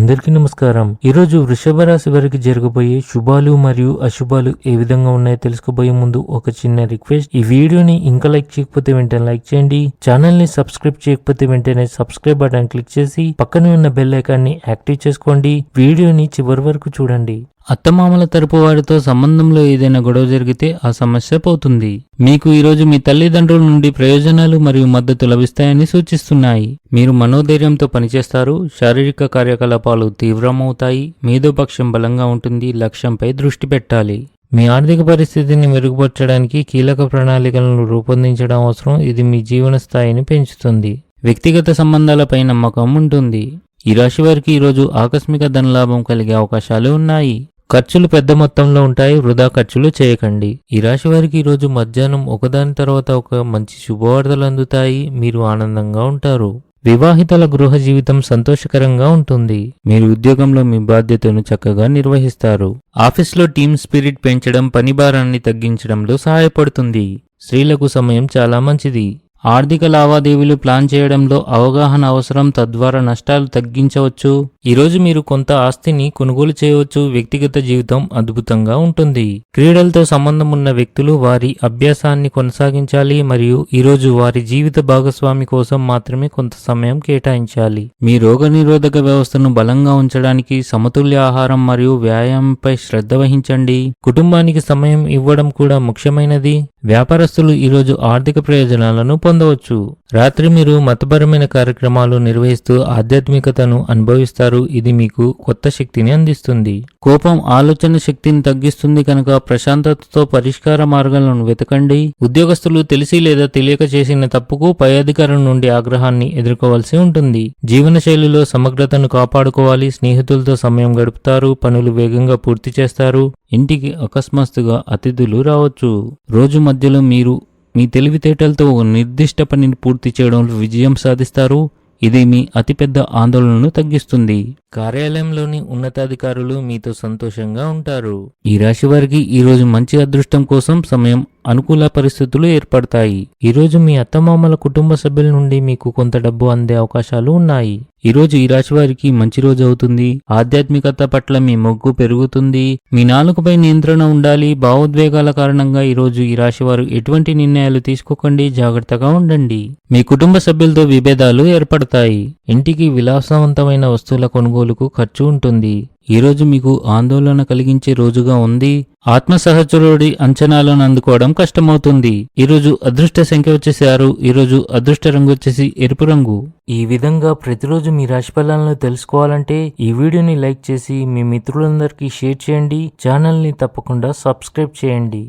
అందరికీ నమస్కారం. ఈరోజు వృషభ రాశి వారికి జరగబోయే శుభాలు మరియు అశుభాలు ఏ విధంగా ఉన్నాయో తెలుసుకోబోయే ముందు ఒక చిన్న రిక్వెస్ట్. ఈ వీడియోని ఇంకా లైక్ చేయకపోతే వెంటనే లైక్ చేయండి. ఛానల్ ని సబ్స్క్రైబ్ చేయకపోతే వెంటనే సబ్స్క్రైబ్ బటన్ క్లిక్ చేసి పక్కనే ఉన్న బెల్ ఐకాన్ని యాక్టివ్ చేసుకోండి. వీడియోని చివరి వరకు చూడండి. అత్తమామల తరపు వారితో సంబంధంలో ఏదైనా గొడవ జరిగితే ఆ సమస్య పోతుంది. మీకు ఈరోజు మీ తల్లిదండ్రుల నుండి ప్రయోజనాలు మరియు మద్దతు లభిస్తాయని సూచిస్తున్నాయి. మీరు మనోధైర్యంతో పనిచేస్తారు. శారీరక కార్యకలాపాలు తీవ్రమవుతాయి. మేధోపక్షం బలంగా ఉంటుంది. లక్ష్యంపై దృష్టి పెట్టాలి. మీ ఆర్థిక పరిస్థితిని మెరుగుపరచడానికి కీలక ప్రణాళికలను రూపొందించడం అవసరం. ఇది మీ జీవన స్థాయిని పెంచుతుంది. వ్యక్తిగత సంబంధాలపై నమ్మకం ఉంటుంది. ఈ రాశి వారికి ఈరోజు ఆకస్మిక ధనలాభం కలిగే అవకాశాలు ఉన్నాయి. ఖర్చులు పెద్ద మొత్తంలో ఉంటాయి. వృధా ఖర్చులు చేయకండి. ఈ రాశి వారికి ఈరోజు మధ్యాహ్నం ఒకదాని తర్వాత ఒక మంచి శుభవార్తలు అందుతాయి. మీరు ఆనందంగా ఉంటారు. వివాహితుల గృహ జీవితం సంతోషకరంగా ఉంటుంది. మీరు ఉద్యోగంలో మీ బాధ్యతను చక్కగా నిర్వహిస్తారు. ఆఫీస్లో టీమ్ స్పిరిట్ పెంచడం పని భారాన్ని తగ్గించడంలో సహాయపడుతుంది. స్త్రీలకు సమయం చాలా మంచిది. ఆర్థిక లావాదేవీలు ప్లాన్ చేయడంలో అవగాహన అవసరం. తద్వారా నష్టాలు తగ్గించవచ్చు. ఈరోజు మీరు కొంత ఆస్తిని కొనుగోలు చేయవచ్చు. వ్యక్తిగత జీవితం అద్భుతంగా ఉంటుంది. క్రీడలతో సంబంధం ఉన్న వ్యక్తులు వారి అభ్యాసాన్ని కొనసాగించాలి మరియు ఈరోజు వారి జీవిత భాగస్వామి కోసం మాత్రమే కొంత సమయం కేటాయించాలి. మీ రోగనిరోధక వ్యవస్థను బలంగా ఉంచడానికి సమతుల్య ఆహారం మరియు వ్యాయామంపై శ్రద్ధ వహించండి. కుటుంబానికి సమయం ఇవ్వడం కూడా ముఖ్యమైనది. వ్యాపారస్తులు ఈరోజు ఆర్థిక ప్రయోజనాలను పొందవచ్చు. రాత్రి మీరు మతపరమైన కార్యక్రమాలు నిర్వహిస్తూ ఆధ్యాత్మికతను అనుభవిస్తారు. ఇది మీకు కొత్త శక్తిని అందిస్తుంది. కోపం ఆలోచన శక్తిని తగ్గిస్తుంది కనుక ప్రశాంతతతో పరిష్కార మార్గాలను వెతకండి. ఉద్యోగస్తులు తెలిసి లేదా తెలియక చేసిన తప్పుకు పై అధికారుల నుండి ఆగ్రహాన్ని ఎదుర్కోవాల్సి ఉంటుంది. జీవనశైలిలో సమగ్రతను కాపాడుకోవాలి. స్నేహితులతో సమయం గడుపుతారు. పనులు వేగంగా పూర్తి చేస్తారు. ఇంటికి అకస్మాత్తుగా అతిథులు రావచ్చు. రోజు మధ్యలో మీరు మీ తెలివితేటలతో ఒక నిర్దిష్ట పనిని పూర్తి చేయడంలో విజయం సాధిస్తారు. ఇది మీ అతిపెద్ద ఆందోళనను తగ్గిస్తుంది. కార్యాలయంలోని ఉన్నతాధికారులు మీతో సంతోషంగా ఉంటారు. ఈ రాశి వారికి ఈరోజు మంచి అదృష్టం కోసం సమయం అనుకూల పరిస్థితులు ఏర్పడతాయి. ఈరోజు మీ అత్తమామల కుటుంబ సభ్యుల నుండి మీకు కొంత డబ్బు అందే అవకాశాలు ఉన్నాయి. ఈరోజు ఈ రాశి వారికి మంచి రోజు అవుతుంది. ఆధ్యాత్మికత పట్ల మీ మొగ్గు పెరుగుతుంది. మీ నాలుకపై నియంత్రణ ఉండాలి. భావోద్వేగాల కారణంగా ఈరోజు ఈ రాశి వారు ఎటువంటి నిర్ణయాలు తీసుకోకండి. జాగ్రత్తగా ఉండండి. మీ కుటుంబ సభ్యులతో విభేదాలు ఏర్పడతాయి. ఇంటికి విలాసవంతమైన వస్తువుల కొనుగోలుకు ఖర్చు ఉంటుంది. ఈరోజు మీకు ఆందోళన కలిగించే రోజుగా ఉంది. ఆత్మ సహచరుడి అంచనాలను అందుకోవడం కష్టమవుతుంది. ఈరోజు అదృష్ట సంఖ్య వచ్చేసి 6. ఈరోజు అదృష్ట రంగు వచ్చేసి ఎరుపు రంగు. ఈ విధంగా ప్రతిరోజు మీ రాశి ఫలాలను తెలుసుకోవాలంటే ఈ వీడియోని లైక్ చేసి మీ మిత్రులందరికీ షేర్ చేయండి. ఛానల్ ని తప్పకుండా సబ్స్క్రైబ్ చేయండి.